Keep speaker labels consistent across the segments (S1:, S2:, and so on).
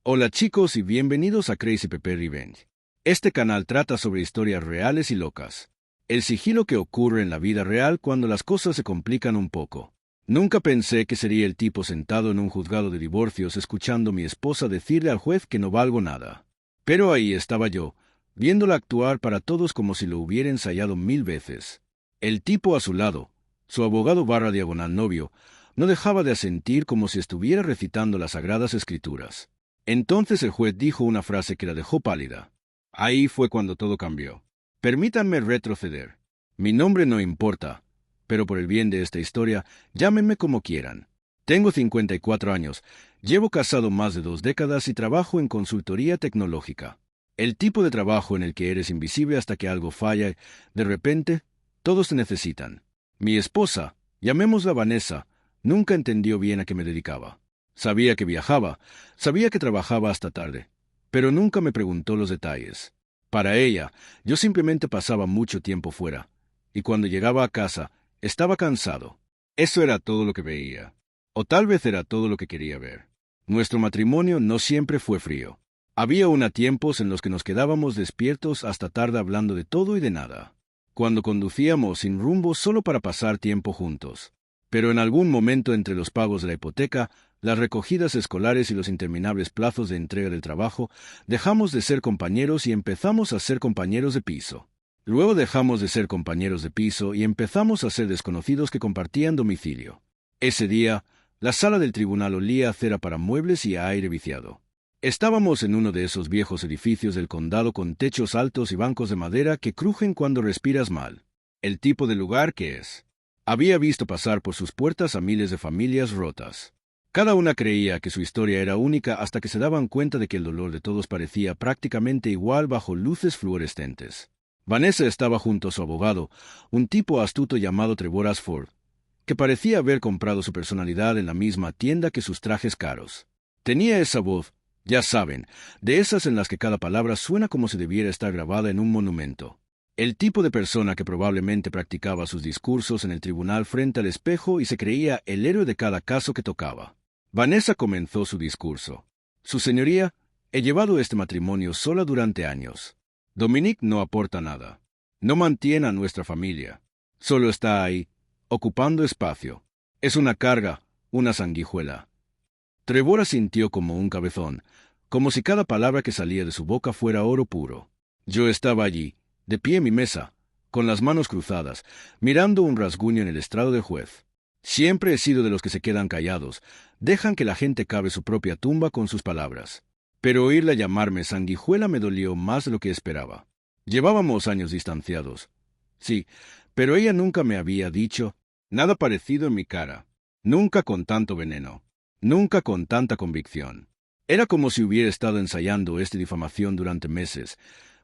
S1: Hola chicos y bienvenidos a Crazy Pepe Revenge. Este canal trata sobre historias reales y locas. El sigilo que ocurre en la vida real cuando las cosas se complican un poco. Nunca pensé que sería el tipo sentado en un juzgado de divorcios escuchando a mi esposa decirle al juez que no valgo nada. Pero ahí estaba yo, viéndola actuar para todos como si lo hubiera ensayado 1000 veces. El tipo a su lado, su abogado barra diagonal novio, no dejaba de asentir como si estuviera recitando las sagradas escrituras. Entonces el juez dijo una frase que la dejó pálida. Ahí fue cuando todo cambió. Permítanme retroceder. Mi nombre no importa, pero por el bien de esta historia, llámenme como quieran. Tengo 54 años, llevo casado más de 2 décadas y trabajo en consultoría tecnológica. El tipo de trabajo en el que eres invisible hasta que algo falla y, de repente, todos te necesitan. Mi esposa, llamémosla Vanessa, nunca entendió bien a qué me dedicaba. Sabía que viajaba, sabía que trabajaba hasta tarde, pero nunca me preguntó los detalles. Para ella, yo simplemente pasaba mucho tiempo fuera, y cuando llegaba a casa, estaba cansado. Eso era todo lo que veía. O tal vez era todo lo que quería ver. Nuestro matrimonio no siempre fue frío. Había tiempos en los que nos quedábamos despiertos hasta tarde hablando de todo y de nada. Cuando conducíamos sin rumbo solo para pasar tiempo juntos. Pero en algún momento entre los pagos de la hipoteca, las recogidas escolares y los interminables plazos de entrega del trabajo, dejamos de ser compañeros y empezamos a ser compañeros de piso. Luego dejamos de ser compañeros de piso y empezamos a ser desconocidos que compartían domicilio. Ese día, la sala del tribunal olía a cera para muebles y a aire viciado. Estábamos en uno de esos viejos edificios del condado con techos altos y bancos de madera que crujen cuando respiras mal. El tipo de lugar que es. Había visto pasar por sus puertas a miles de familias rotas. Cada una creía que su historia era única hasta que se daban cuenta de que el dolor de todos parecía prácticamente igual bajo luces fluorescentes. Vanessa estaba junto a su abogado, un tipo astuto llamado Trevor Ashford, que parecía haber comprado su personalidad en la misma tienda que sus trajes caros. Tenía esa voz, ya saben, de esas en las que cada palabra suena como si debiera estar grabada en un monumento. El tipo de persona que probablemente practicaba sus discursos en el tribunal frente al espejo y se creía el héroe de cada caso que tocaba. Vanessa comenzó su discurso. Su señoría, he llevado este matrimonio sola durante años. Dominique no aporta nada. No mantiene a nuestra familia. Solo está ahí, ocupando espacio. Es una carga, una sanguijuela. Trevor asintió como un cabezón, como si cada palabra que salía de su boca fuera oro puro. Yo estaba allí, de pie en mi mesa, con las manos cruzadas, mirando un rasguño en el estrado del juez. Siempre he sido de los que se quedan callados, dejan que la gente cabe su propia tumba con sus palabras. Pero oírla llamarme sanguijuela me dolió más de lo que esperaba. Llevábamos años distanciados. Sí, pero ella nunca me había dicho nada parecido en mi cara. Nunca con tanto veneno. Nunca con tanta convicción. Era como si hubiera estado ensayando esta difamación durante meses,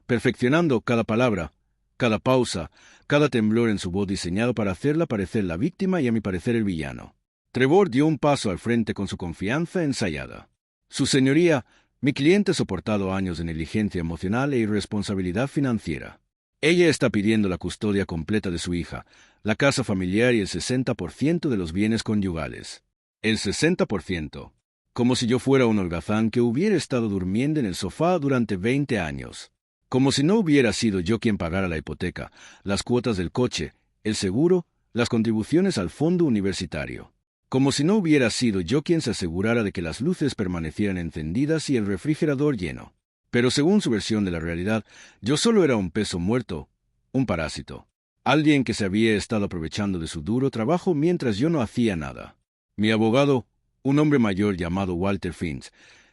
S1: perfeccionando cada palabra, cada pausa, cada temblor en su voz diseñado para hacerla parecer la víctima y a mi parecer el villano. Trevor dio un paso al frente con su confianza ensayada. Su señoría, mi cliente ha soportado años de negligencia emocional e irresponsabilidad financiera. Ella está pidiendo la custodia completa de su hija, la casa familiar y el 60% de los bienes conyugales. El 60%. Como si yo fuera un holgazán que hubiera estado durmiendo en el sofá durante 20 años. Como si no hubiera sido yo quien pagara la hipoteca, las cuotas del coche, el seguro, las contribuciones al fondo universitario. Como si no hubiera sido yo quien se asegurara de que las luces permanecieran encendidas y el refrigerador lleno. Pero según su versión de la realidad, yo solo era un peso muerto, un parásito. Alguien que se había estado aprovechando de su duro trabajo mientras yo no hacía nada. Mi abogado, un hombre mayor llamado Walter Finch,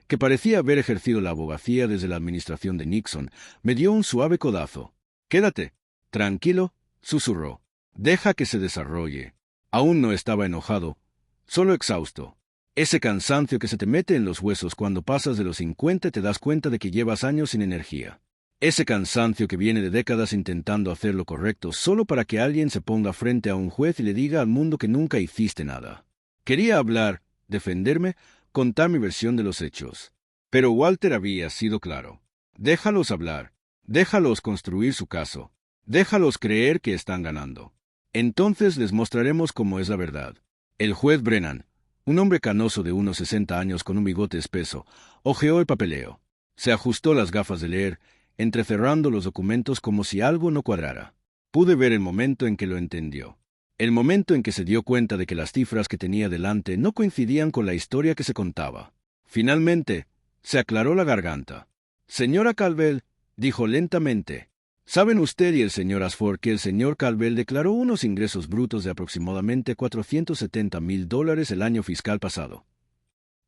S1: que parecía haber ejercido la abogacía desde la administración de Nixon, me dio un suave codazo. «Quédate. Tranquilo», susurró. «Deja que se desarrolle». Aún no estaba enojado, solo exhausto. Ese cansancio que se te mete en los huesos cuando pasas de los 50 y te das cuenta de que llevas años sin energía. Ese cansancio que viene de décadas intentando hacer lo correcto solo para que alguien se ponga frente a un juez y le diga al mundo que nunca hiciste nada. Quería hablar, defenderme, contar mi versión de los hechos. Pero Walter había sido claro. Déjalos hablar. Déjalos construir su caso. Déjalos creer que están ganando. Entonces les mostraremos cómo es la verdad. El juez Brennan, Un hombre canoso de unos 60 años con un bigote espeso hojeó el papeleo. Se ajustó las gafas de leer, entrecerrando los documentos como si algo no cuadrara. Pude ver el momento en que lo entendió. El momento en que se dio cuenta de que las cifras que tenía delante no coincidían con la historia que se contaba. Finalmente, se aclaró la garganta. «Señora Calvel», dijo lentamente, «¿saben usted y el señor Asford que el señor Calvel declaró unos ingresos brutos de aproximadamente $470,000 el año fiscal pasado?»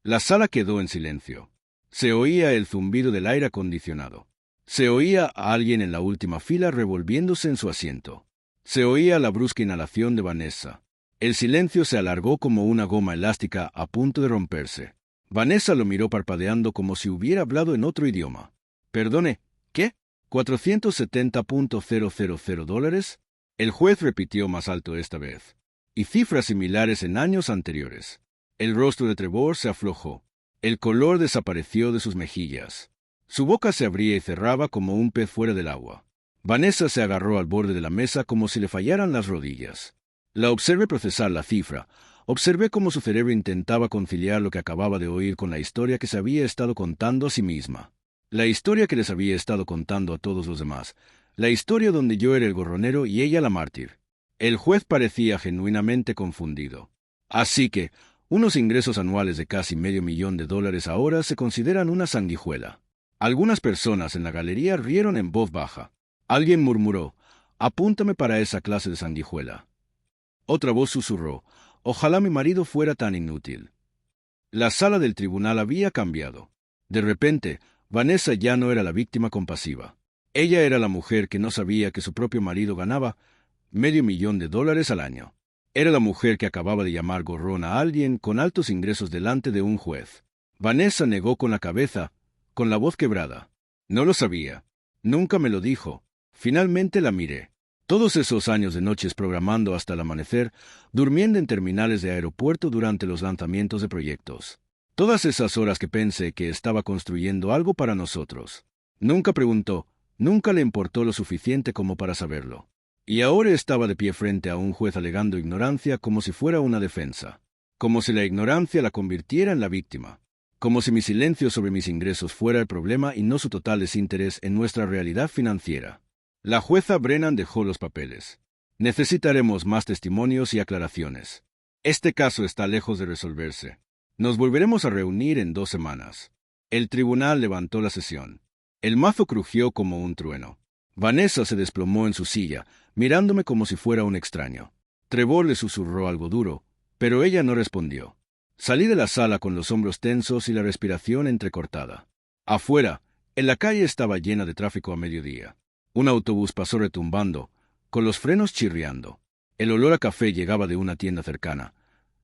S1: La sala quedó en silencio. Se oía el zumbido del aire acondicionado. Se oía a alguien en la última fila revolviéndose en su asiento. Se oía la brusca inhalación de Vanessa. El silencio se alargó como una goma elástica a punto de romperse. Vanessa lo miró parpadeando como si hubiera hablado en otro idioma. «Perdone, ¿qué? $470,000. El juez repitió más alto esta vez. «Y cifras similares en años anteriores». El rostro de Trevor se aflojó. El color desapareció de sus mejillas. Su boca se abría y cerraba como un pez fuera del agua. Vanessa se agarró al borde de la mesa como si le fallaran las rodillas. La observé procesar la cifra. Observé cómo su cerebro intentaba conciliar lo que acababa de oír con la historia que se había estado contando a sí misma. La historia que les había estado contando a todos los demás. La historia donde yo era el gorronero y ella la mártir. El juez parecía genuinamente confundido. Así que, unos ingresos anuales de casi $500,000 ahora se consideran una sanguijuela. Algunas personas en la galería rieron en voz baja. Alguien murmuró, «Apúntame para esa clase de sanguijuela». Otra voz susurró, «Ojalá mi marido fuera tan inútil». La sala del tribunal había cambiado. De repente, Vanessa ya no era la víctima compasiva. Ella era la mujer que no sabía que su propio marido ganaba $500,000 al año. Era la mujer que acababa de llamar gorrón a alguien con altos ingresos delante de un juez. Vanessa negó con la cabeza, con la voz quebrada. «No lo sabía. Nunca me lo dijo». Finalmente la miré. Todos esos años de noches programando hasta el amanecer, durmiendo en terminales de aeropuerto durante los lanzamientos de proyectos. Todas esas horas que pensé que estaba construyendo algo para nosotros. Nunca preguntó, nunca le importó lo suficiente como para saberlo. Y ahora estaba de pie frente a un juez alegando ignorancia como si fuera una defensa. Como si la ignorancia la convirtiera en la víctima. Como si mi silencio sobre mis ingresos fuera el problema y no su total desinterés en nuestra realidad financiera. La jueza Brennan dejó los papeles. «Necesitaremos más testimonios y aclaraciones. Este caso está lejos de resolverse. Nos volveremos a reunir en 2 semanas». El tribunal levantó la sesión. El mazo crujió como un trueno. Vanessa se desplomó en su silla, mirándome como si fuera un extraño. Trevor le susurró algo duro, pero ella no respondió. Salí de la sala con los hombros tensos y la respiración entrecortada. Afuera, en la calle estaba llena de tráfico a mediodía. Un autobús pasó retumbando, con los frenos chirriando. El olor a café llegaba de una tienda cercana,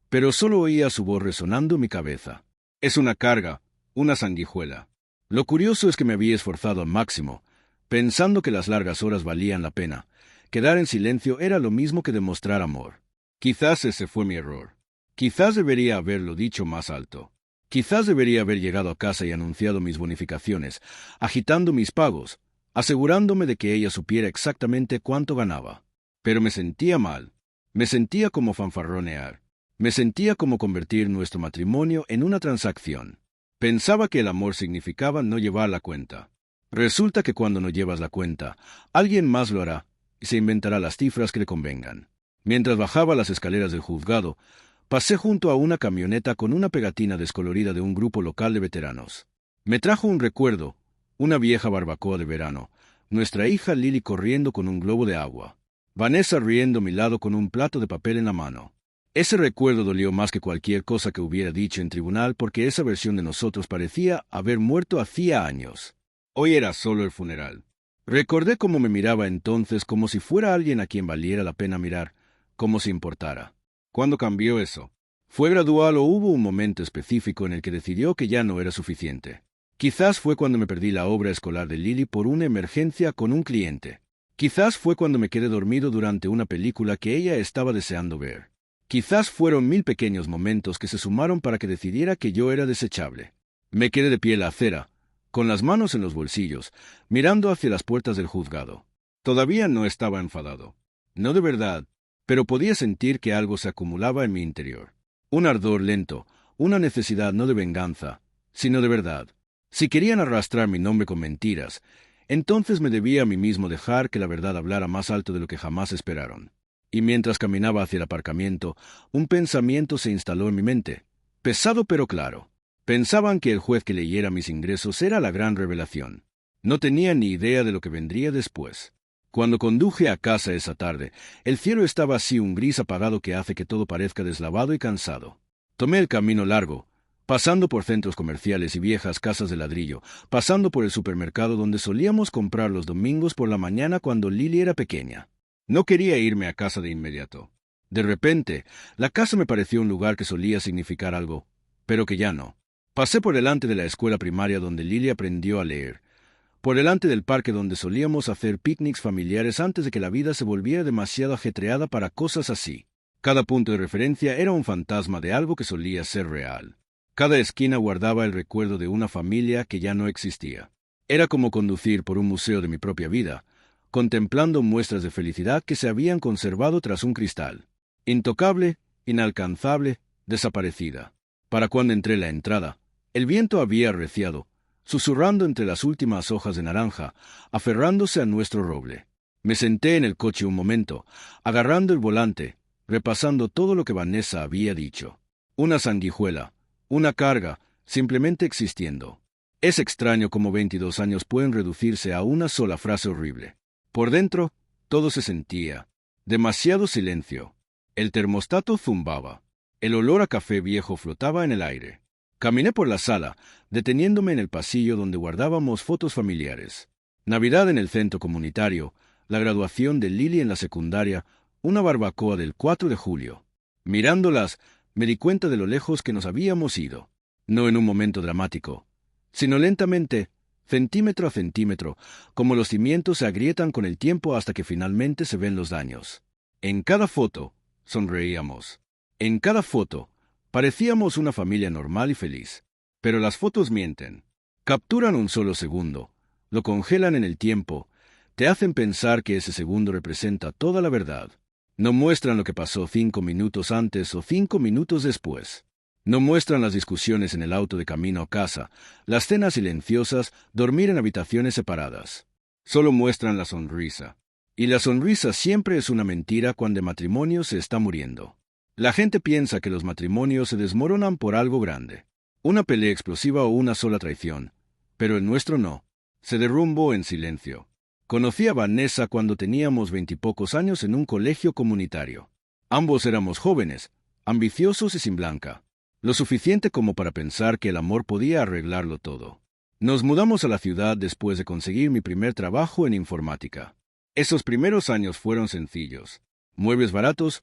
S1: pero solo oía su voz resonando en mi cabeza. «Es una carga, una sanguijuela». Lo curioso es que me había esforzado al máximo, pensando que las largas horas valían la pena. Quedar en silencio era lo mismo que demostrar amor. Quizás ese fue mi error. Quizás debería haberlo dicho más alto. Quizás debería haber llegado a casa y anunciado mis bonificaciones, agitando mis pagos, asegurándome de que ella supiera exactamente cuánto ganaba. Pero me sentía mal. Me sentía como fanfarronear. Me sentía como convertir nuestro matrimonio en una transacción. Pensaba que el amor significaba no llevar la cuenta. Resulta que cuando no llevas la cuenta, alguien más lo hará y se inventará las cifras que le convengan. Mientras bajaba las escaleras del juzgado, pasé junto a una camioneta con una pegatina descolorida de un grupo local de veteranos. Me trajo un recuerdo, una vieja barbacoa de verano, nuestra hija Lily corriendo con un globo de agua, Vanessa riendo a mi lado con un plato de papel en la mano. Ese recuerdo dolió más que cualquier cosa que hubiera dicho en tribunal porque esa versión de nosotros parecía haber muerto hacía años. Hoy era solo el funeral. Recordé cómo me miraba entonces como si fuera alguien a quien valiera la pena mirar, como si importara. ¿Cuándo cambió eso? ¿Fue gradual o hubo un momento específico en el que decidió que ya no era suficiente? Quizás fue cuando me perdí la obra escolar de Lily por una emergencia con un cliente. Quizás fue cuando me quedé dormido durante una película que ella estaba deseando ver. Quizás fueron 1000 pequeños momentos que se sumaron para que decidiera que yo era desechable. Me quedé de pie en la acera, con las manos en los bolsillos, mirando hacia las puertas del juzgado. Todavía no estaba enfadado. No de verdad, pero podía sentir que algo se acumulaba en mi interior. Un ardor lento, una necesidad no de venganza, sino de verdad. Si querían arrastrar mi nombre con mentiras, entonces me debía a mí mismo dejar que la verdad hablara más alto de lo que jamás esperaron. Y mientras caminaba hacia el aparcamiento, un pensamiento se instaló en mi mente, pesado pero claro. Pensaban que el juez que leyera mis ingresos era la gran revelación. No tenía ni idea de lo que vendría después. Cuando conduje a casa esa tarde, el cielo estaba así un gris apagado que hace que todo parezca deslavado y cansado. Tomé el camino largo, pasando por centros comerciales y viejas casas de ladrillo, pasando por el supermercado donde solíamos comprar los domingos por la mañana cuando Lily era pequeña. No quería irme a casa de inmediato. De repente, la casa me pareció un lugar que solía significar algo, pero que ya no. Pasé por delante de la escuela primaria donde Lily aprendió a leer, por delante del parque donde solíamos hacer picnics familiares antes de que la vida se volviera demasiado ajetreada para cosas así. Cada punto de referencia era un fantasma de algo que solía ser real. Cada esquina guardaba el recuerdo de una familia que ya no existía. Era como conducir por un museo de mi propia vida, contemplando muestras de felicidad que se habían conservado tras un cristal. Intocable, inalcanzable, desaparecida. Para cuando entré en la entrada, el viento había arreciado, susurrando entre las últimas hojas de naranja, aferrándose a nuestro roble. Me senté en el coche un momento, agarrando el volante, repasando todo lo que Vanessa había dicho. Una sanguijuela, una carga, simplemente existiendo. Es extraño cómo 22 años pueden reducirse a una sola frase horrible. Por dentro, todo se sentía. Demasiado silencio. El termostato zumbaba. El olor a café viejo flotaba en el aire. Caminé por la sala, deteniéndome en el pasillo donde guardábamos fotos familiares. Navidad en el centro comunitario, la graduación de Lily en la secundaria, una barbacoa del 4 de julio. Mirándolas, me di cuenta de lo lejos que nos habíamos ido. No en un momento dramático, sino lentamente, centímetro a centímetro, como los cimientos se agrietan con el tiempo hasta que finalmente se ven los daños. En cada foto, sonreíamos. En cada foto, parecíamos una familia normal y feliz. Pero las fotos mienten. Capturan un solo segundo, lo congelan en el tiempo, te hacen pensar que ese segundo representa toda la verdad. No muestran lo que pasó 5 minutos antes o 5 minutos después. No muestran las discusiones en el auto de camino a casa, las cenas silenciosas, dormir en habitaciones separadas. Solo muestran la sonrisa. Y la sonrisa siempre es una mentira cuando el matrimonio se está muriendo. La gente piensa que los matrimonios se desmoronan por algo grande, una pelea explosiva o una sola traición, pero el nuestro no. Se derrumbó en silencio. Conocí a Vanessa cuando teníamos 20 y pocos años en un colegio comunitario. Ambos éramos jóvenes, ambiciosos y sin blanca, lo suficiente como para pensar que el amor podía arreglarlo todo. Nos mudamos a la ciudad después de conseguir mi primer trabajo en informática. Esos primeros años fueron sencillos. Muebles baratos,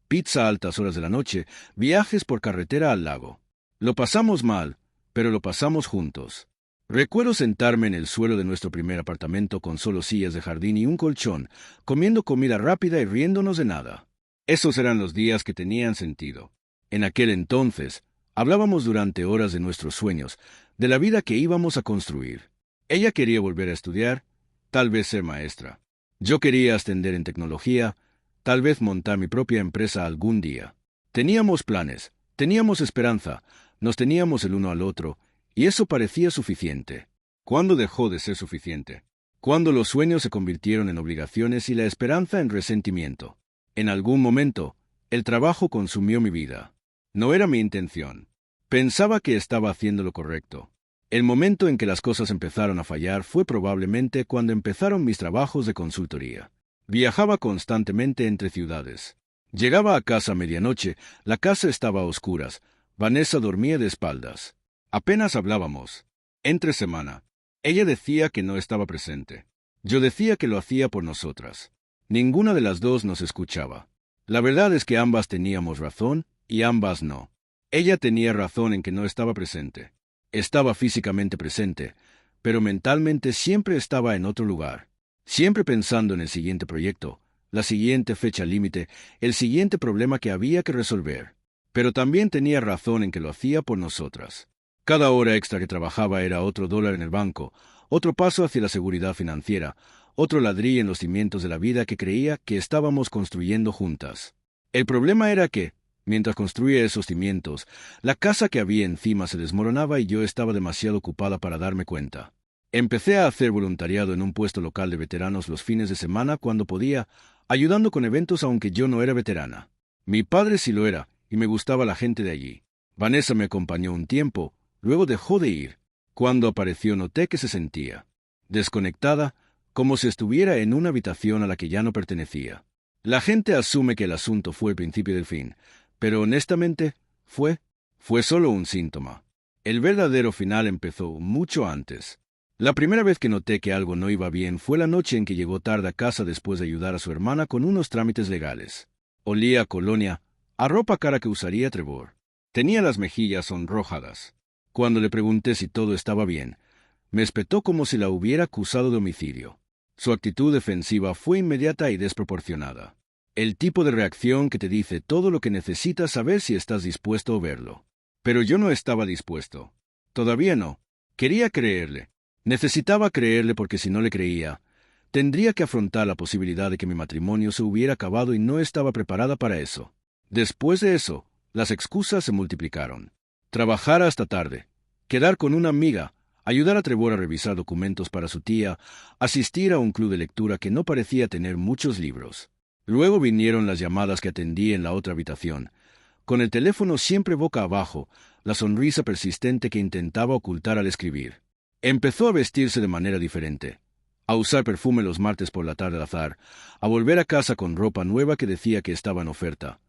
S1: pizza a altas horas de la noche, viajes por carretera al lago. Lo pasamos mal, pero lo pasamos juntos. Recuerdo sentarme en el suelo de nuestro primer apartamento con solo sillas de jardín y un colchón, comiendo comida rápida y riéndonos de nada. Esos eran los días que tenían sentido. En aquel entonces, hablábamos durante horas de nuestros sueños, de la vida que íbamos a construir. Ella quería volver a estudiar, tal vez ser maestra. Yo quería ascender en tecnología, tal vez montar mi propia empresa algún día. Teníamos planes, teníamos esperanza, nos teníamos el uno al otro, y eso parecía suficiente. ¿Cuándo dejó de ser suficiente? Cuando los sueños se convirtieron en obligaciones y la esperanza en resentimiento. En algún momento, el trabajo consumió mi vida. No era mi intención. Pensaba que estaba haciendo lo correcto. El momento en que las cosas empezaron a fallar fue probablemente cuando empezaron mis trabajos de consultoría. Viajaba constantemente entre ciudades. Llegaba a casa a medianoche, la casa estaba a oscuras, Vanessa dormía de espaldas. Apenas hablábamos. Entre semana. Ella decía que no estaba presente. Yo decía que lo hacía por nosotras. Ninguna de las dos nos escuchaba. La verdad es que ambas teníamos razón y ambas no. Ella tenía razón en que no estaba presente. Estaba físicamente presente, pero mentalmente siempre estaba en otro lugar. Siempre pensando en el siguiente proyecto, la siguiente fecha límite, el siguiente problema que había que resolver. Pero también tenía razón en que lo hacía por nosotras. Cada hora extra que trabajaba era otro dólar en el banco, otro paso hacia la seguridad financiera, otro ladrillo en los cimientos de la vida que creía que estábamos construyendo juntas. El problema era que, Mientras construía esos cimientos, la casa que había encima se desmoronaba y yo estaba demasiado ocupada para darme cuenta. Empecé a hacer voluntariado en un puesto local de veteranos los fines de semana cuando podía, ayudando con eventos aunque yo no era veterana. Mi padre sí lo era, y me gustaba la gente de allí. Vanessa me acompañó un tiempo, luego dejó de ir. Cuando apareció noté que se sentía desconectada, como si estuviera en una habitación a la que ya no pertenecía. La gente asume que el asunto fue el principio del fin, pero honestamente, fue solo un síntoma. El verdadero final empezó mucho antes. La primera vez que noté que algo no iba bien fue la noche en que llegó tarde a casa después de ayudar a su hermana con unos trámites legales. Olía a colonia, a ropa cara que usaría Trevor. Tenía las mejillas sonrojadas. Cuando le pregunté si todo estaba bien, me espetó como si la hubiera acusado de homicidio. Su actitud defensiva fue inmediata y desproporcionada. El tipo de reacción que te dice todo lo que necesitas saber si estás dispuesto a verlo. Pero yo no estaba dispuesto. Todavía no. Quería creerle. Necesitaba creerle porque si no le creía, tendría que afrontar la posibilidad de que mi matrimonio se hubiera acabado y no estaba preparada para eso. Después de eso, las excusas se multiplicaron. Trabajar hasta tarde, quedar con una amiga, ayudar a Trevor a revisar documentos para su tía, asistir a un club de lectura que no parecía tener muchos libros. Luego vinieron las llamadas que atendí en la otra habitación, con el teléfono siempre boca abajo, la sonrisa persistente que intentaba ocultar al escribir. Empezó a vestirse de manera diferente, a usar perfume los martes por la tarde al azar, a volver a casa con ropa nueva que decía que estaba en oferta,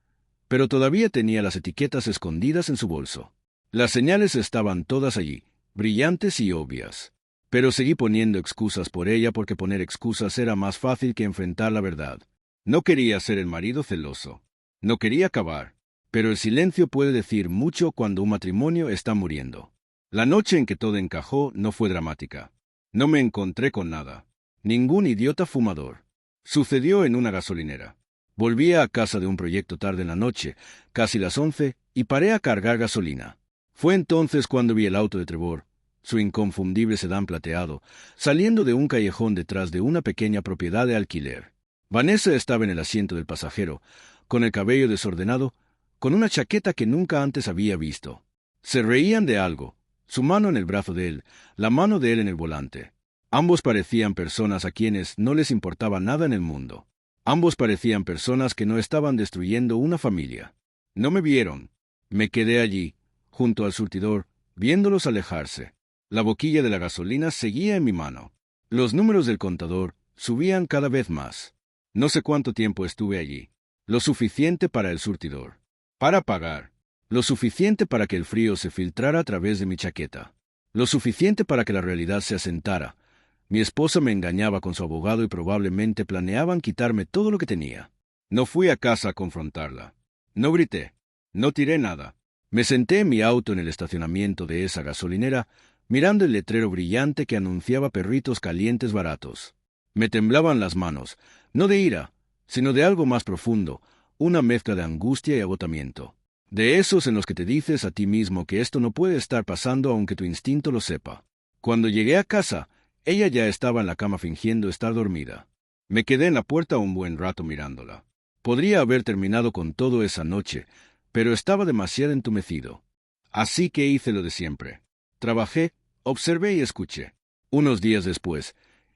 S1: pero todavía tenía las etiquetas escondidas en su bolso. Las señales estaban todas allí, brillantes y obvias. Pero seguí poniendo excusas por ella porque poner excusas era más fácil que enfrentar la verdad. No quería ser el marido celoso. No quería acabar. Pero el silencio puede decir mucho cuando un matrimonio está muriendo. La noche en que todo encajó no fue dramática. No me encontré con nada. Ningún idiota fumador. Sucedió en una gasolinera. Volvía a casa de un proyecto tarde en la noche, casi las 11, y paré a cargar gasolina. Fue entonces cuando vi el auto de Trevor, su inconfundible sedán plateado, saliendo de un callejón detrás de una pequeña propiedad de alquiler. Vanessa estaba en el asiento del pasajero, con el cabello desordenado, con una chaqueta que nunca antes había visto. Se reían de algo, su mano en el brazo de él, la mano de él en el volante. Ambos parecían personas a quienes no les importaba nada en el mundo. Ambos parecían personas que no estaban destruyendo una familia. No me vieron. Me quedé allí, junto al surtidor, viéndolos alejarse. La boquilla de la gasolina seguía en mi mano. Los números del contador subían cada vez más. No sé cuánto tiempo estuve allí. Lo suficiente para el surtidor. Para pagar. Lo suficiente para que el frío se filtrara a través de mi chaqueta. Lo suficiente para que la realidad se asentara. Mi esposa me engañaba con su abogado y probablemente planeaban quitarme todo lo que tenía. No fui a casa a confrontarla. No grité. No tiré nada. Me senté en mi auto en el estacionamiento de esa gasolinera, mirando el letrero brillante que anunciaba perritos calientes baratos. Me temblaban las manos, no de ira, sino de algo más profundo, una mezcla de angustia y agotamiento. De esos en los que te dices a ti mismo que esto no puede estar pasando aunque tu instinto lo sepa. Cuando llegué a casa, ella ya estaba en la cama fingiendo estar dormida. Me quedé en la puerta un buen rato mirándola. Podría haber terminado con todo esa noche, pero estaba demasiado entumecido. Así que hice lo de siempre. Trabajé, observé y escuché. Unos días después,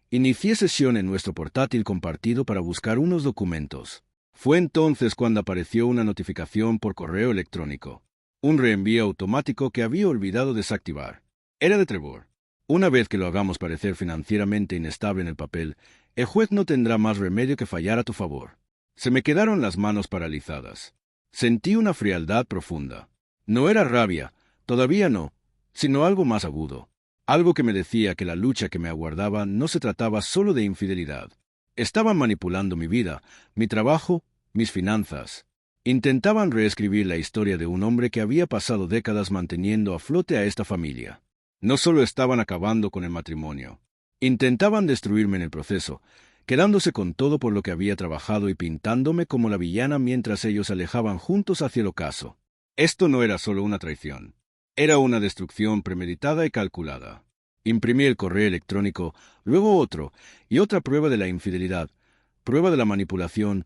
S1: inicié sesión en nuestro portátil compartido para buscar unos documentos. Fue entonces cuando apareció una notificación por correo electrónico. Un reenvío automático que había olvidado desactivar. Era de Trevor. Una vez que lo hagamos parecer financieramente inestable en el papel, el juez no tendrá más remedio que fallar a tu favor. Se me quedaron las manos paralizadas. Sentí una frialdad profunda. No era rabia, todavía no, sino algo más agudo. Algo que me decía que la lucha que me aguardaba no se trataba solo de infidelidad. Estaban manipulando mi vida, mi trabajo, mis finanzas. Intentaban reescribir la historia de un hombre que había pasado décadas manteniendo a flote a esta familia. No solo estaban acabando con el matrimonio. Intentaban destruirme en el proceso, quedándose con todo por lo que había trabajado y pintándome como la villana mientras ellos se alejaban juntos hacia el ocaso. Esto no era solo una traición. Era una destrucción premeditada y calculada. Imprimí el correo electrónico, luego otro, y otra prueba de la infidelidad, prueba de la manipulación,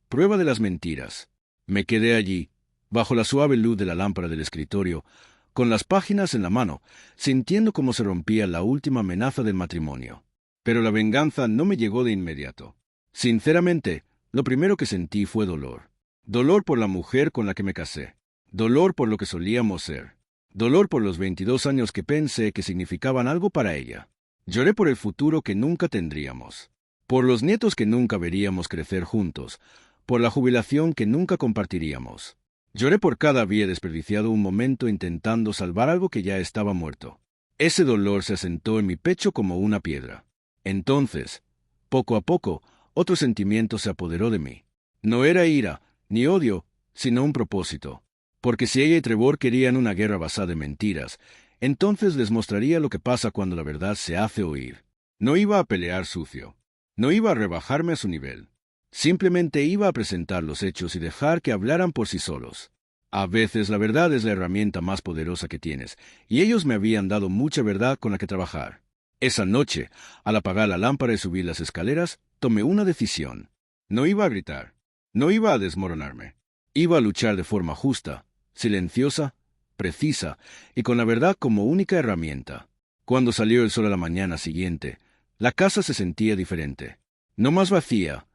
S1: prueba de las mentiras. Me quedé allí, bajo la suave luz de la lámpara del escritorio, con las páginas en la mano, sintiendo cómo se rompía la última amenaza del matrimonio. Pero la venganza no me llegó de inmediato. Sinceramente, lo primero que sentí fue dolor. Dolor por la mujer con la que me casé. Dolor por lo que solíamos ser. Dolor por los 22 años que pensé que significaban algo para ella. Lloré por el futuro que nunca tendríamos. Por los nietos que nunca veríamos crecer juntos. Por la jubilación que nunca compartiríamos. Lloré por cada había desperdiciado un momento intentando salvar algo que ya estaba muerto. Ese dolor se asentó en mi pecho como una piedra. Entonces, poco a poco, otro sentimiento se apoderó de mí. No era ira, ni odio, sino un propósito. Porque si ella y Trevor querían una guerra basada en mentiras, entonces les mostraría lo que pasa cuando la verdad se hace oír. No iba a pelear sucio. No iba a rebajarme a su nivel. Simplemente iba a presentar los hechos y dejar que hablaran por sí solos. A veces la verdad es la herramienta más poderosa que tienes, y ellos me habían dado mucha verdad con la que trabajar. Esa noche, al apagar la lámpara y subir las escaleras, tomé una decisión. No iba a gritar. No iba a desmoronarme. Iba a luchar de forma justa, silenciosa, precisa y con la verdad como única herramienta. Cuando salió el sol a la mañana siguiente, la casa se sentía diferente. No más vacía,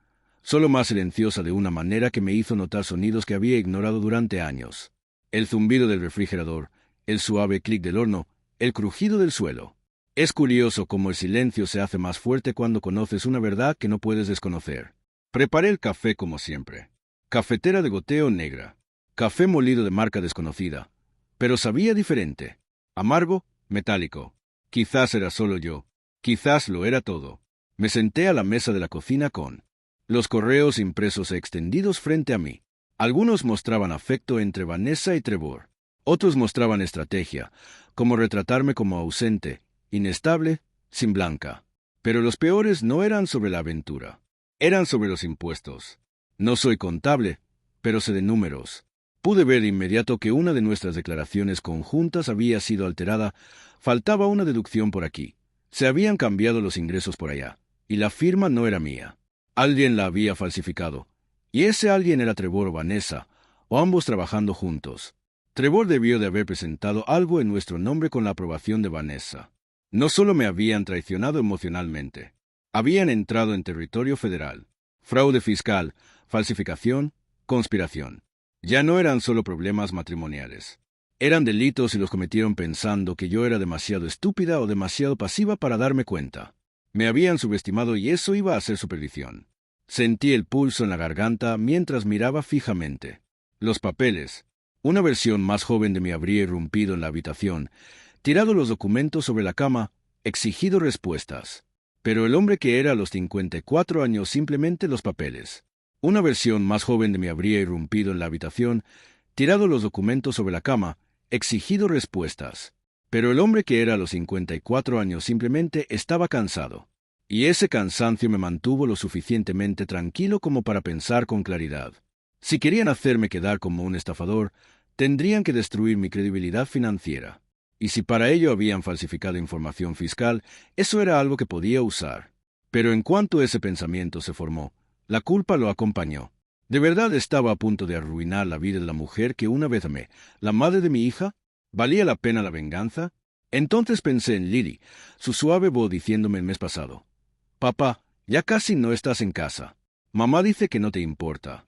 S1: solo más silenciosa de una manera que me hizo notar sonidos que había ignorado durante años. El zumbido del refrigerador, el suave clic del horno, el crujido del suelo. Es curioso cómo el silencio se hace más fuerte cuando conoces una verdad que no puedes desconocer. Preparé el café como siempre. Cafetera de goteo negra. Café molido de marca desconocida. Pero sabía diferente. Amargo, metálico. Quizás era solo yo. Quizás lo era todo. Me senté a la mesa de la cocina con los correos impresos e extendidos frente a mí. Algunos mostraban afecto entre Vanessa y Trevor. Otros mostraban estrategia, como retratarme como ausente, inestable, sin blanca. Pero los peores no eran sobre la aventura. Eran sobre los impuestos. No soy contable, pero sé de números. Pude ver de inmediato que una de nuestras declaraciones conjuntas había sido alterada. Faltaba una deducción por aquí. Se habían cambiado los ingresos por allá, y la firma no era mía. Alguien la había falsificado, y ese alguien era Trevor o Vanessa, o ambos trabajando juntos. Trevor debió de haber presentado algo en nuestro nombre con la aprobación de Vanessa. No solo me habían traicionado emocionalmente, habían entrado en territorio federal. Fraude fiscal, falsificación, conspiración. Ya no eran solo problemas matrimoniales. Eran delitos y los cometieron pensando que yo era demasiado estúpida o demasiado pasiva para darme cuenta. Me habían subestimado y eso iba a ser su perdición. Sentí el pulso en la garganta mientras miraba fijamente. Los papeles. Una versión más joven de mí habría irrumpido en la habitación, tirado los documentos sobre la cama, exigido respuestas. Pero el hombre que era a los 54 años simplemente los papeles. Una versión más joven de mí habría irrumpido en la habitación, tirado los documentos sobre la cama, exigido respuestas. Pero el hombre que era a los 54 años simplemente estaba cansado. Y ese cansancio me mantuvo lo suficientemente tranquilo como para pensar con claridad. Si querían hacerme quedar como un estafador, tendrían que destruir mi credibilidad financiera. Y si para ello habían falsificado información fiscal, eso era algo que podía usar. Pero en cuanto ese pensamiento se formó, la culpa lo acompañó. ¿De verdad estaba a punto de arruinar la vida de la mujer que una vez amé, la madre de mi hija? ¿Valía la pena la venganza? Entonces pensé en Lily, su suave voz diciéndome el mes pasado: «Papá, ya casi no estás en casa. Mamá dice que no te importa».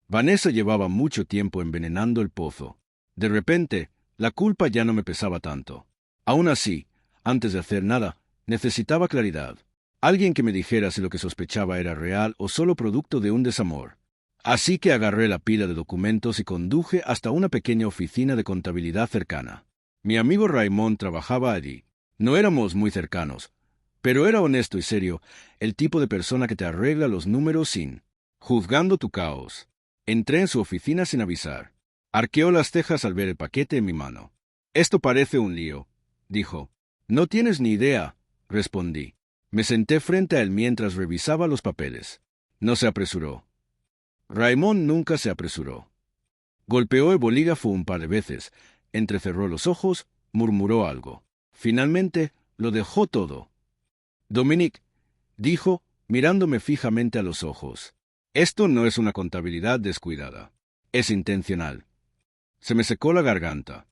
S1: Vanessa llevaba mucho tiempo envenenando el pozo. De repente, la culpa ya no me pesaba tanto. Aún así, antes de hacer nada, necesitaba claridad. Alguien que me dijera si lo que sospechaba era real o solo producto de un desamor. Así que agarré la pila de documentos y conduje hasta una pequeña oficina de contabilidad cercana. Mi amigo Raymond trabajaba allí. No éramos muy cercanos, pero era honesto y serio, el tipo de persona que te arregla los números sin juzgando tu caos. Entré en su oficina sin avisar. Arqueó las cejas al ver el paquete en mi mano. «Esto parece un lío», dijo. «No tienes ni idea», respondí. Me senté frente a él mientras revisaba los papeles. No se apresuró. Raymond nunca se apresuró. Golpeó el bolígrafo un par de veces, entrecerró los ojos, murmuró algo. Finalmente, lo dejó todo. «Dominique», dijo, mirándome fijamente a los ojos, «esto no es una contabilidad descuidada. Es intencional. Se me secó la garganta.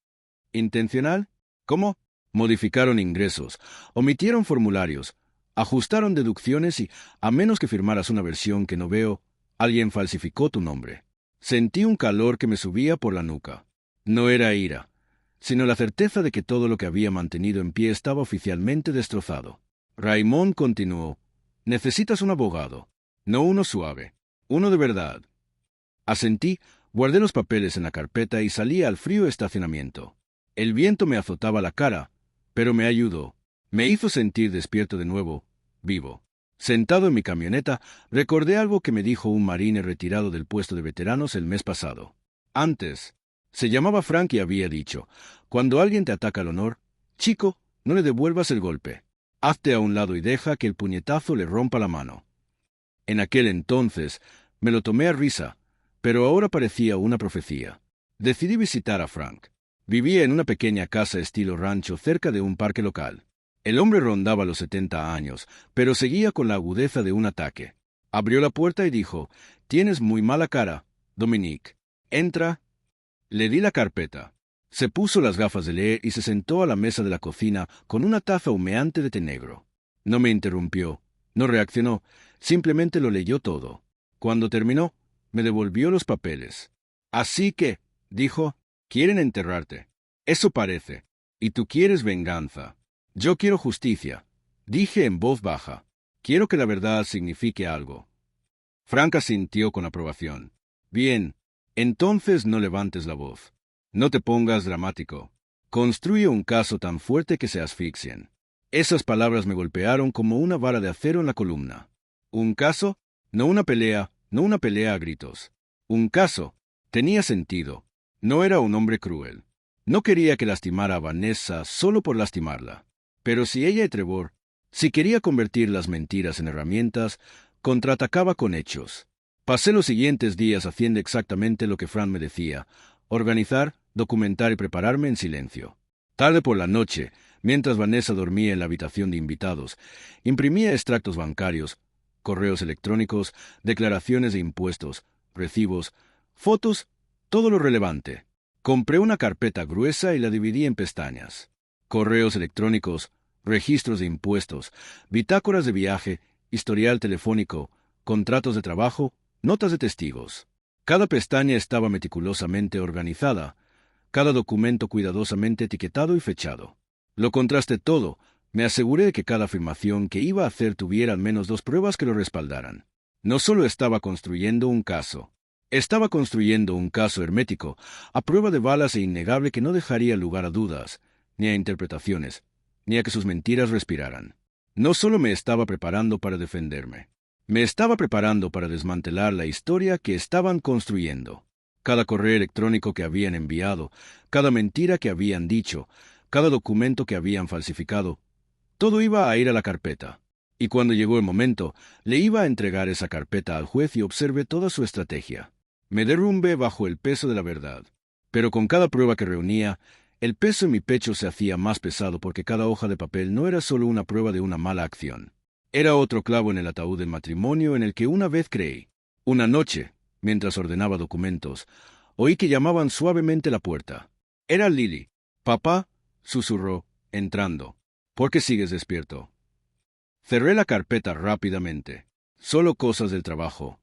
S1: ¿Intencional? ¿Cómo? Modificaron ingresos, omitieron formularios, ajustaron deducciones y, a menos que firmaras una versión que no veo, alguien falsificó tu nombre. Sentí un calor que me subía por la nuca. No era ira, sino la certeza de que todo lo que había mantenido en pie estaba oficialmente destrozado. Raymond continuó. Necesitas un abogado, no uno suave, uno de verdad. Asentí, guardé los papeles en la carpeta y salí al frío estacionamiento. El viento me azotaba la cara, pero me ayudó. Me hizo sentir despierto de nuevo, vivo. Sentado en mi camioneta, recordé algo que me dijo un marine retirado del puesto de veteranos el mes pasado. Antes, se llamaba Frank y había dicho, cuando alguien te ataca al honor, chico, no le devuelvas el golpe. Hazte a un lado y deja que el puñetazo le rompa la mano. En aquel entonces, me lo tomé a risa, pero ahora parecía una profecía. Decidí visitar a Frank. Vivía en una pequeña casa estilo rancho cerca de un parque local. El hombre rondaba los 70 años, pero seguía con la agudeza de un ataque. Abrió la puerta y dijo, «Tienes muy mala cara, Dominique. Entra». Le di la carpeta. Se puso las gafas de leer y se sentó a la mesa de la cocina con una taza humeante de té negro. No me interrumpió, no reaccionó, simplemente lo leyó todo. Cuando terminó, me devolvió los papeles. «Así que», dijo, «quieren enterrarte. Eso parece. Y tú quieres venganza. Yo quiero justicia», dije en voz baja. «Quiero que la verdad signifique algo». Frank asintió con aprobación. «Bien, entonces no levantes la voz. No te pongas dramático. Construye un caso tan fuerte que se asfixien». Esas palabras me golpearon como una vara de acero en la columna. ¿Un caso? No una pelea, no una pelea a gritos. Un caso. Tenía sentido. No era un hombre cruel. No quería que lastimara a Vanessa solo por lastimarla. Pero si ella y Trevor, si quería convertir las mentiras en herramientas, contraatacaba con hechos. Pasé los siguientes días haciendo exactamente lo que Fran me decía, organizar, documentar y prepararme en silencio. Tarde por la noche, mientras Vanessa dormía en la habitación de invitados, imprimía extractos bancarios, correos electrónicos, declaraciones de impuestos, recibos, fotos, todo lo relevante. Compré una carpeta gruesa y la dividí en pestañas. Correos electrónicos, registros de impuestos, bitácoras de viaje, historial telefónico, contratos de trabajo, notas de testigos. Cada pestaña estaba meticulosamente organizada, cada documento cuidadosamente etiquetado y fechado. Lo contrasté todo, me aseguré de que cada afirmación que iba a hacer tuviera al menos 2 pruebas que lo respaldaran. No solo estaba construyendo un caso, estaba construyendo un caso hermético, a prueba de balas e innegable que no dejaría lugar a dudas, ni a interpretaciones, ni a que sus mentiras respiraran. No solo me estaba preparando para defenderme, me estaba preparando para desmantelar la historia que estaban construyendo. Cada correo electrónico que habían enviado, cada mentira que habían dicho, cada documento que habían falsificado, todo iba a ir a la carpeta. Y cuando llegó el momento, le iba a entregar esa carpeta al juez y observé toda su estrategia. Me derrumbé bajo el peso de la verdad. Pero con cada prueba que reunía, el peso en mi pecho se hacía más pesado porque cada hoja de papel no era solo una prueba de una mala acción. Era otro clavo en el ataúd del matrimonio en el que una vez creí. Una noche, mientras ordenaba documentos, oí que llamaban suavemente a la puerta. Era Lily. «Papá», susurró, entrando. «¿Por qué sigues despierto?» Cerré la carpeta rápidamente. Solo cosas del trabajo.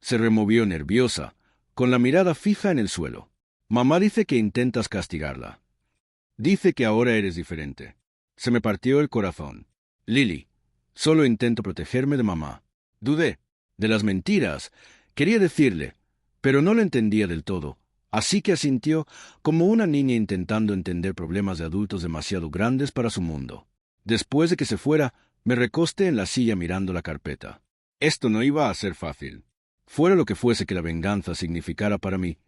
S1: Se removió nerviosa, con la mirada fija en el suelo. «Mamá dice que intentas castigarla. Dice que ahora eres diferente». Se me partió el corazón. «Lily, solo intento protegerme de mamá». Dudé. De las mentiras. Quería decirle, pero no lo entendía del todo. Así que asintió como una niña intentando entender problemas de adultos demasiado grandes para su mundo. Después de que se fuera, me recosté en la silla mirando la carpeta. Esto no iba a ser fácil. Fuera lo que fuese que la venganza significara para mí,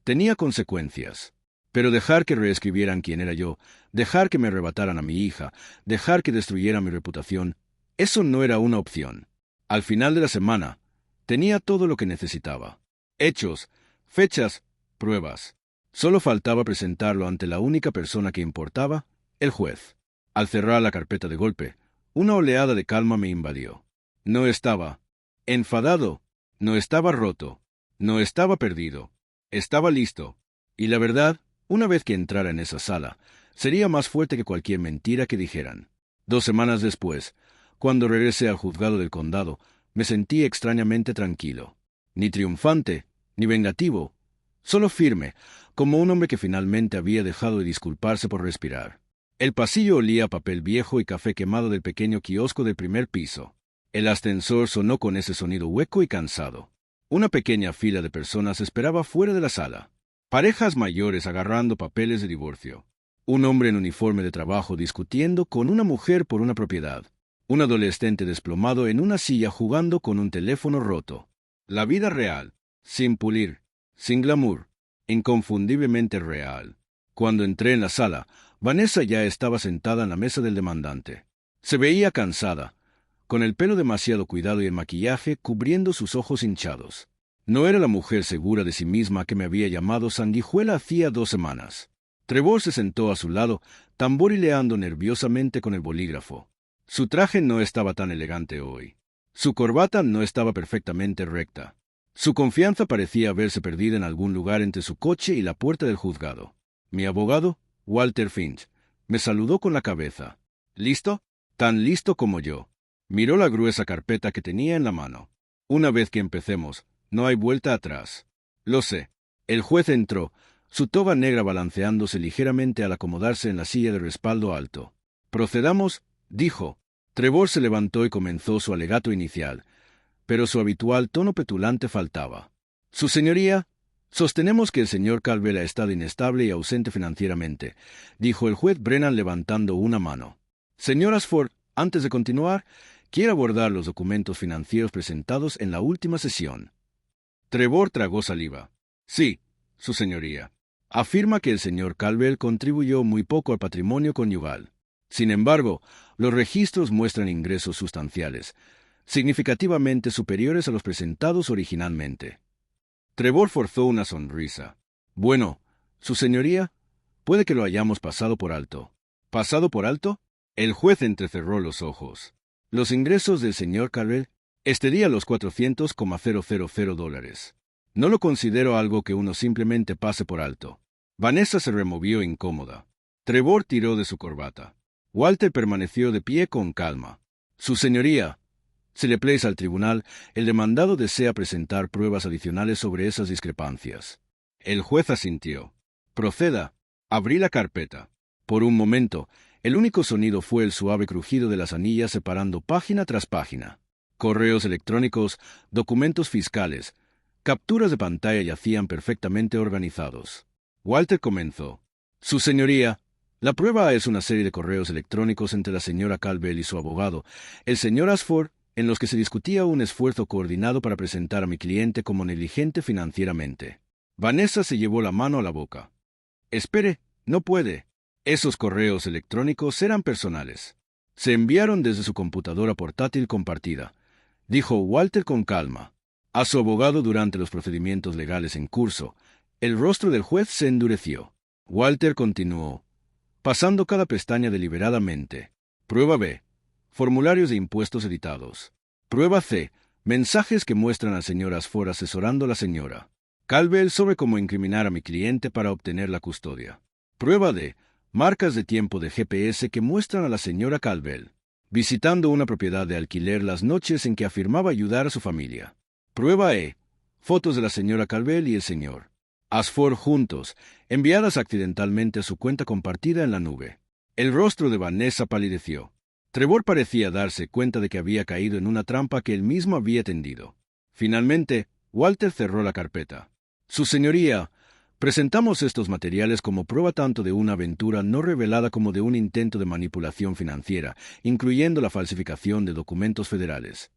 S1: tenía consecuencias. Pero dejar que reescribieran quién era yo, dejar que me arrebataran a mi hija, dejar que destruyeran mi reputación, eso no era una opción. Al final de la semana, tenía todo lo que necesitaba. Hechos, fechas, pruebas. Solo faltaba presentarlo ante la única persona que importaba, el juez. Al cerrar la carpeta de golpe, una oleada de calma me invadió. No estaba enfadado, no estaba roto, no estaba perdido. Estaba listo. Y la verdad, una vez que entrara en esa sala, sería más fuerte que cualquier mentira que dijeran. 2 semanas después, cuando regresé al juzgado del condado, me sentí extrañamente tranquilo. Ni triunfante, ni vengativo, solo firme, como un hombre que finalmente había dejado de disculparse por respirar. El pasillo olía a papel viejo y café quemado del pequeño kiosco del primer piso. El ascensor sonó con ese sonido hueco y cansado. Una pequeña fila de personas esperaba fuera de la sala. Parejas mayores agarrando papeles de divorcio. Un hombre en uniforme de trabajo discutiendo con una mujer por una propiedad. Un adolescente desplomado en una silla jugando con un teléfono roto. La vida real, sin pulir, sin glamour, inconfundiblemente real. Cuando entré en la sala, Vanessa ya estaba sentada en la mesa del demandante. Se veía cansada, con el pelo demasiado cuidado y el maquillaje cubriendo sus ojos hinchados. No era la mujer segura de sí misma que me había llamado sanguijuela hacía 2 semanas. Trevor se sentó a su lado, tamborileando nerviosamente con el bolígrafo. Su traje no estaba tan elegante hoy. Su corbata no estaba perfectamente recta. Su confianza parecía haberse perdido en algún lugar entre su coche y la puerta del juzgado. Mi abogado, Walter Finch, me saludó con la cabeza. ¿Listo? Tan listo como yo. Miró la gruesa carpeta que tenía en la mano. Una vez que empecemos, no hay vuelta atrás. Lo sé. El juez entró, su toga negra balanceándose ligeramente al acomodarse en la silla de respaldo alto. Procedamos, dijo. Trevor se levantó y comenzó su alegato inicial, pero su habitual tono petulante faltaba. Su señoría, sostenemos que el señor Caldwell ha estado inestable y ausente financieramente, dijo el juez Brennan levantando una mano. Señor Ashford, antes de continuar, quiere abordar los documentos financieros presentados en la última sesión. Trevor tragó saliva. Sí, su señoría. Afirma que el señor Caldwell contribuyó muy poco al patrimonio conyugal. Sin embargo, los registros muestran ingresos sustanciales, significativamente superiores a los presentados originalmente. Trevor forzó una sonrisa. Bueno, su señoría, puede que lo hayamos pasado por alto. ¿Pasado por alto? El juez entrecerró los ojos. Los ingresos del señor Caldwell excedían los $400,000. No lo considero algo que uno simplemente pase por alto. Vanessa se removió incómoda. Trevor tiró de su corbata. Walter permaneció de pie con calma. Su señoría, si le place al tribunal, el demandado desea presentar pruebas adicionales sobre esas discrepancias. El juez asintió. Proceda. Abrí la carpeta. Por un momento, el único sonido fue el suave crujido de las anillas separando página tras página. Correos electrónicos, documentos fiscales, capturas de pantalla yacían perfectamente organizados. Walter comenzó. Su señoría, la prueba es una serie de correos electrónicos entre la señora Caldwell y su abogado, el señor Ashford, en los que se discutía un esfuerzo coordinado para presentar a mi cliente como negligente financieramente. Vanessa se llevó la mano a la boca. Espere, no puede. Esos correos electrónicos eran personales. Se enviaron desde su computadora portátil compartida, dijo Walter con calma. A su abogado durante los procedimientos legales en curso, el rostro del juez se endureció. Walter continuó, pasando cada pestaña deliberadamente. Prueba B. Formularios de impuestos editados. Prueba C. Mensajes que muestran al señor Ashford asesorando a la señora Caldwell sobre cómo incriminar a mi cliente para obtener la custodia. Prueba D. Marcas de tiempo de GPS que muestran a la señora Caldwell visitando una propiedad de alquiler las noches en que afirmaba ayudar a su familia. Prueba E. Fotos de la señora Caldwell y el señor Ashford juntos, enviadas accidentalmente a su cuenta compartida en la nube. El rostro de Vanessa palideció. Trevor parecía darse cuenta de que había caído en una trampa que él mismo había tendido. Finalmente, Walter cerró la carpeta. Su señoría, presentamos estos materiales como prueba tanto de una aventura no revelada como de un intento de manipulación financiera, incluyendo la falsificación de documentos federales.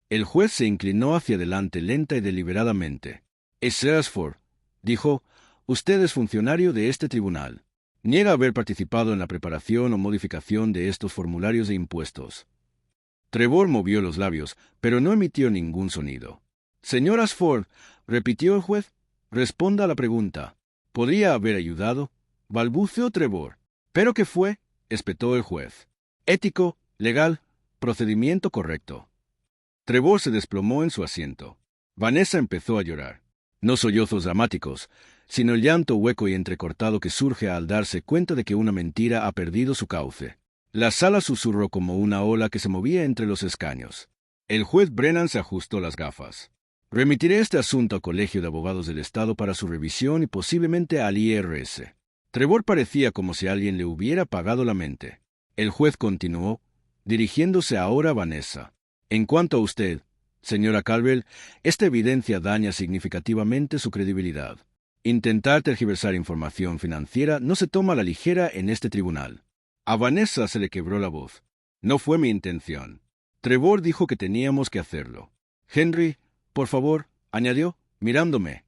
S1: El juez se inclinó hacia adelante lenta y deliberadamente. Sir Ashford, dijo, usted es funcionario de este tribunal. Niega haber participado en la preparación o modificación de estos formularios de impuestos. Trevor movió los labios, pero no emitió ningún sonido. Señor Ashford, repitió el juez, responda a la pregunta. ¿Podría haber ayudado? Balbuceó Trevor. ¿Pero qué fue? Espetó el juez. Ético, legal, procedimiento correcto. Trevor se desplomó en su asiento. Vanessa empezó a llorar. No sollozos dramáticos, sino el llanto hueco y entrecortado que surge al darse cuenta de que una mentira ha perdido su cauce. La sala susurró como una ola que se movía entre los escaños. El juez Brennan se ajustó las gafas. Remitiré este asunto al Colegio de Abogados del Estado para su revisión y posiblemente al IRS. Trevor parecía como si alguien le hubiera apagado la mente. El juez continuó, dirigiéndose ahora a Vanessa. En cuanto a usted, señora Calvel, esta evidencia daña significativamente su credibilidad. Intentar tergiversar información financiera no se toma a la ligera en este tribunal. A Vanessa se le quebró la voz. No fue mi intención. Trevor dijo que teníamos que hacerlo. Henry, por favor, añadió, mirándome.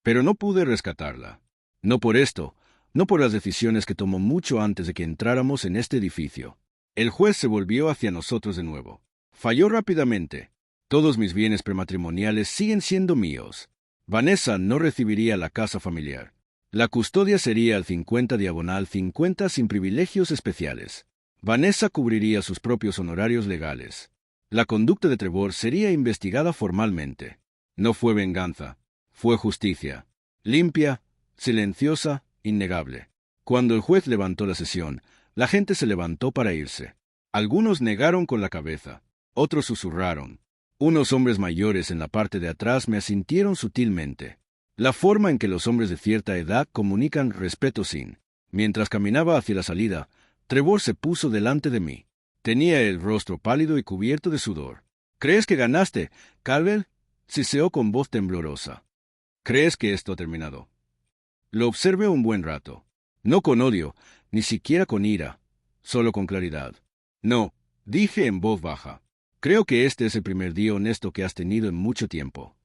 S1: Pero no pude rescatarla. No por esto, no por las decisiones que tomó mucho antes de que entráramos en este edificio. El juez se volvió hacia nosotros de nuevo. Falló rápidamente. Todos mis bienes prematrimoniales siguen siendo míos. Vanessa no recibiría la casa familiar. La custodia sería al 50/50 sin privilegios especiales. Vanessa cubriría sus propios honorarios legales. La conducta de Trevor sería investigada formalmente. No fue venganza, fue justicia. Limpia, silenciosa, innegable. Cuando el juez levantó la sesión, la gente se levantó para irse. Algunos negaron con la cabeza, otros susurraron. Unos hombres mayores en la parte de atrás me asintieron sutilmente. La forma en que los hombres de cierta edad comunican respeto sin. Mientras caminaba hacia la salida, Trevor se puso delante de mí. Tenía el rostro pálido y cubierto de sudor. ¿Crees que ganaste, Calvel? Siseó con voz temblorosa. ¿Crees que esto ha terminado? Lo observé un buen rato. No con odio, ni siquiera con ira, solo con claridad. No, dije en voz baja. Creo que este es el primer día honesto que has tenido en mucho tiempo.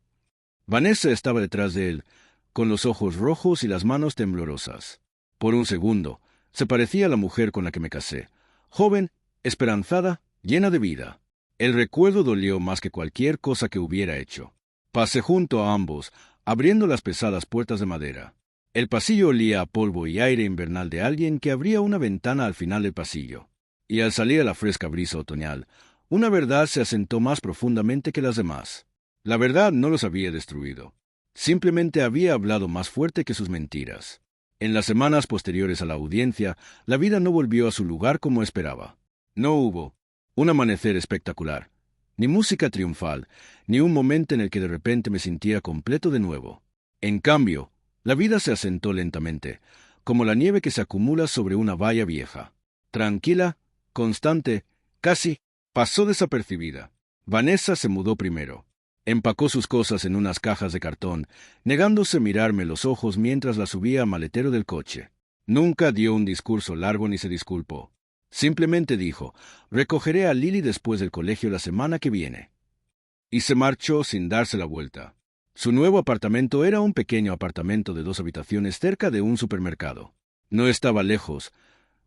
S1: Vanessa estaba detrás de él, con los ojos rojos y las manos temblorosas. Por un segundo, se parecía a la mujer con la que me casé. Joven, esperanzada, llena de vida. El recuerdo dolió más que cualquier cosa que hubiera hecho. Pasé junto a ambos, abriendo las pesadas puertas de madera. El pasillo olía a polvo y aire invernal de alguien que abría una ventana al final del pasillo. Y al salir a la fresca brisa otoñal, una verdad se asentó más profundamente que las demás. La verdad no los había destruido. Simplemente había hablado más fuerte que sus mentiras. En las semanas posteriores a la audiencia, la vida no volvió a su lugar como esperaba. No hubo un amanecer espectacular, ni música triunfal, ni un momento en el que de repente me sintiera completo de nuevo. En cambio, la vida se asentó lentamente, como la nieve que se acumula sobre una valla vieja. Tranquila, constante, casi, pasó desapercibida. Vanessa se mudó primero. Empacó sus cosas en unas cajas de cartón, negándose a mirarme los ojos mientras la subía al maletero del coche. Nunca dio un discurso largo ni se disculpó. Simplemente dijo, recogeré a Lily después del colegio la semana que viene. Y se marchó sin darse la vuelta. Su nuevo apartamento era un pequeño apartamento de 2 habitaciones cerca de un supermercado. No estaba lejos,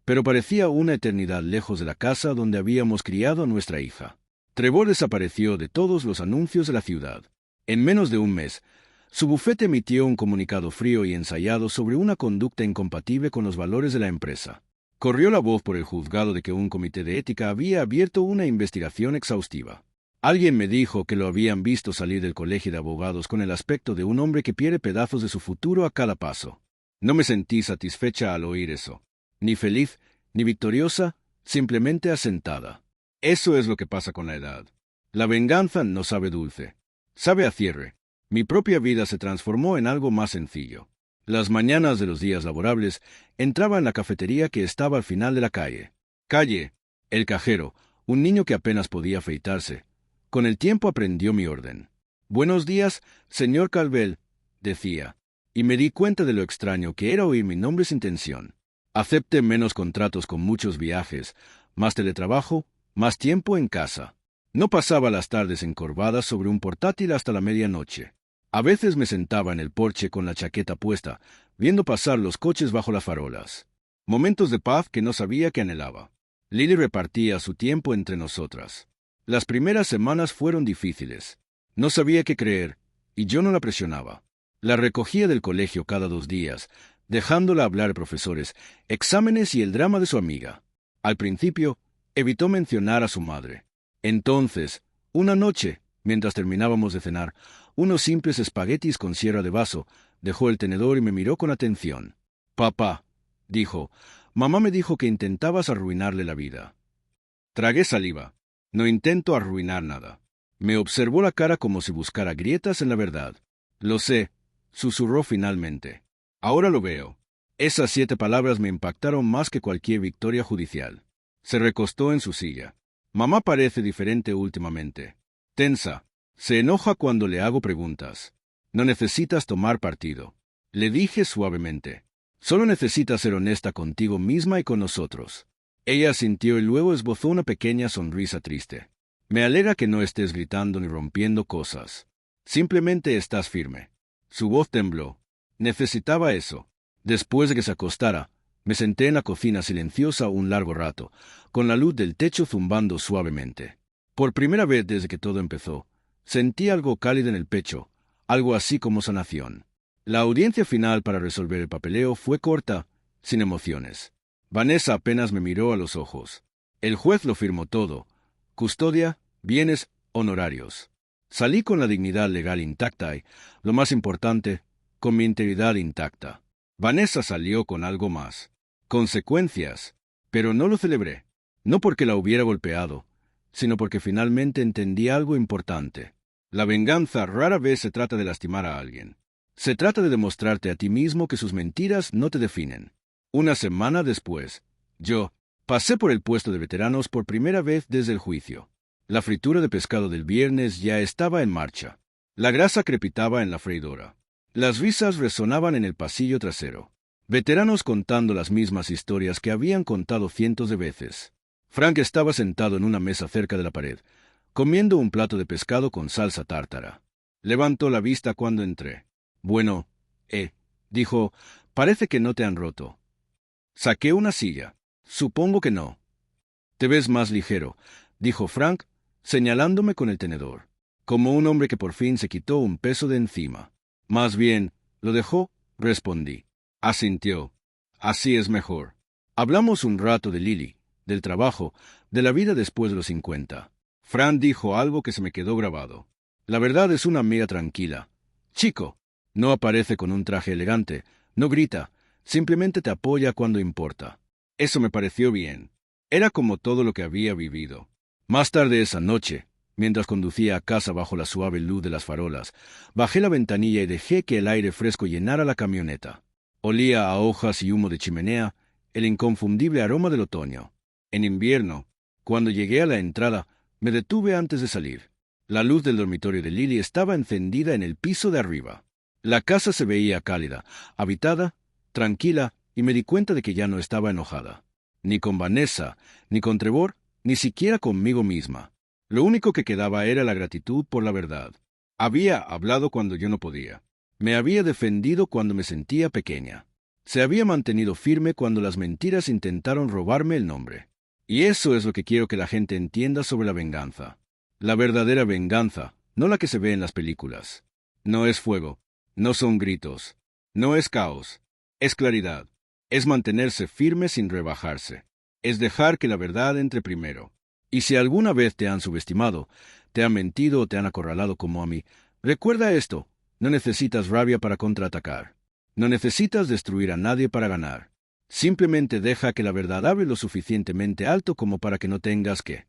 S1: pero parecía una eternidad lejos de la casa donde habíamos criado a nuestra hija. Trevor desapareció de todos los anuncios de la ciudad. En menos de un mes, su bufete emitió un comunicado frío y ensayado sobre una conducta incompatible con los valores de la empresa. Corrió la voz por el juzgado de que un comité de ética había abierto una investigación exhaustiva. Alguien me dijo que lo habían visto salir del colegio de abogados con el aspecto de un hombre que pierde pedazos de su futuro a cada paso. No me sentí satisfecha al oír eso. Ni feliz, ni victoriosa, simplemente asentada. Eso es lo que pasa con la edad. La venganza no sabe dulce. Sabe a cierre. Mi propia vida se transformó en algo más sencillo. Las mañanas de los días laborables entraba en la cafetería que estaba al final de la calle. El cajero, un niño que apenas podía afeitarse. Con el tiempo aprendió mi orden. «Buenos días, señor Calvel», decía, y me di cuenta de lo extraño que era oír mi nombre sin tensión. Acepté menos contratos con muchos viajes, más teletrabajo, más tiempo en casa. No pasaba las tardes encorvadas sobre un portátil hasta la medianoche. A veces me sentaba en el porche con la chaqueta puesta, viendo pasar los coches bajo las farolas. Momentos de paz que no sabía que anhelaba. Lily repartía su tiempo entre nosotras. Las primeras semanas fueron difíciles. No sabía qué creer, y yo no la presionaba. La recogía del colegio cada 2 días, dejándola hablar a profesores, exámenes y el drama de su amiga. Al principio, evitó mencionar a su madre. Entonces, una noche, mientras terminábamos de cenar, unos simples espaguetis con sierra de vaso, dejó el tenedor y me miró con atención. Papá, dijo, mamá me dijo que intentabas arruinarle la vida. Tragué saliva. No intento arruinar nada. Me observó la cara como si buscara grietas en la verdad. Lo sé, susurró finalmente. Ahora lo veo. Esas 7 palabras me impactaron más que cualquier victoria judicial. Se recostó en su silla. Mamá parece diferente últimamente. Tensa. Se enoja cuando le hago preguntas. No necesitas tomar partido. Le dije suavemente. Solo necesitas ser honesta contigo misma y con nosotros. Ella asintió y luego esbozó una pequeña sonrisa triste. Me alegra que no estés gritando ni rompiendo cosas. Simplemente estás firme. Su voz tembló. Necesitaba eso. Después de que se acostara, me senté en la cocina silenciosa un largo rato, con la luz del techo zumbando suavemente. Por primera vez desde que todo empezó, sentí algo cálido en el pecho, algo así como sanación. La audiencia final para resolver el papeleo fue corta, sin emociones. Vanessa apenas me miró a los ojos. El juez lo firmó todo: custodia, bienes, honorarios. Salí con la dignidad legal intacta y, lo más importante, con mi integridad intacta. Vanessa salió con algo más. Consecuencias. Pero no lo celebré. No porque la hubiera golpeado, sino porque finalmente entendí algo importante. La venganza rara vez se trata de lastimar a alguien. Se trata de demostrarte a ti mismo que sus mentiras no te definen. Una semana después, yo pasé por el puesto de veteranos por primera vez desde el juicio. La fritura de pescado del viernes ya estaba en marcha. La grasa crepitaba en la freidora. Las risas resonaban en el pasillo trasero. Veteranos contando las mismas historias que habían contado cientos de veces. Frank estaba sentado en una mesa cerca de la pared, comiendo un plato de pescado con salsa tártara. Levantó la vista cuando entré. Bueno, dijo, parece que no te han roto. Saqué una silla. Supongo que no. Te ves más ligero, dijo Frank, señalándome con el tenedor, como un hombre que por fin se quitó un peso de encima. Más bien, lo dejó, respondí. Asintió. Así es mejor. Hablamos un rato de Lily, del trabajo, de la vida después de los 50. Frank dijo algo que se me quedó grabado. La verdad es una amiga tranquila. Chico. No aparece con un traje elegante, no grita, simplemente te apoya cuando importa. Eso me pareció bien. Era como todo lo que había vivido. Más tarde esa noche, mientras conducía a casa bajo la suave luz de las farolas, bajé la ventanilla y dejé que el aire fresco llenara la camioneta. Olía a hojas y humo de chimenea, el inconfundible aroma del otoño. En invierno, cuando llegué a la entrada, me detuve antes de salir. La luz del dormitorio de Lily estaba encendida en el piso de arriba. La casa se veía cálida, habitada, tranquila, y me di cuenta de que ya no estaba enojada. Ni con Vanessa, ni con Trevor, ni siquiera conmigo misma. Lo único que quedaba era la gratitud por la verdad. Había hablado cuando yo no podía. Me había defendido cuando me sentía pequeña. Se había mantenido firme cuando las mentiras intentaron robarme el nombre. Y eso es lo que quiero que la gente entienda sobre la venganza. La verdadera venganza, no la que se ve en las películas. No es fuego. No son gritos. No es caos. Es claridad. Es mantenerse firme sin rebajarse. Es dejar que la verdad entre primero. Y si alguna vez te han subestimado, te han mentido o te han acorralado como a mí, recuerda esto: no necesitas rabia para contraatacar. No necesitas destruir a nadie para ganar. Simplemente deja que la verdad hable lo suficientemente alto como para que no tengas que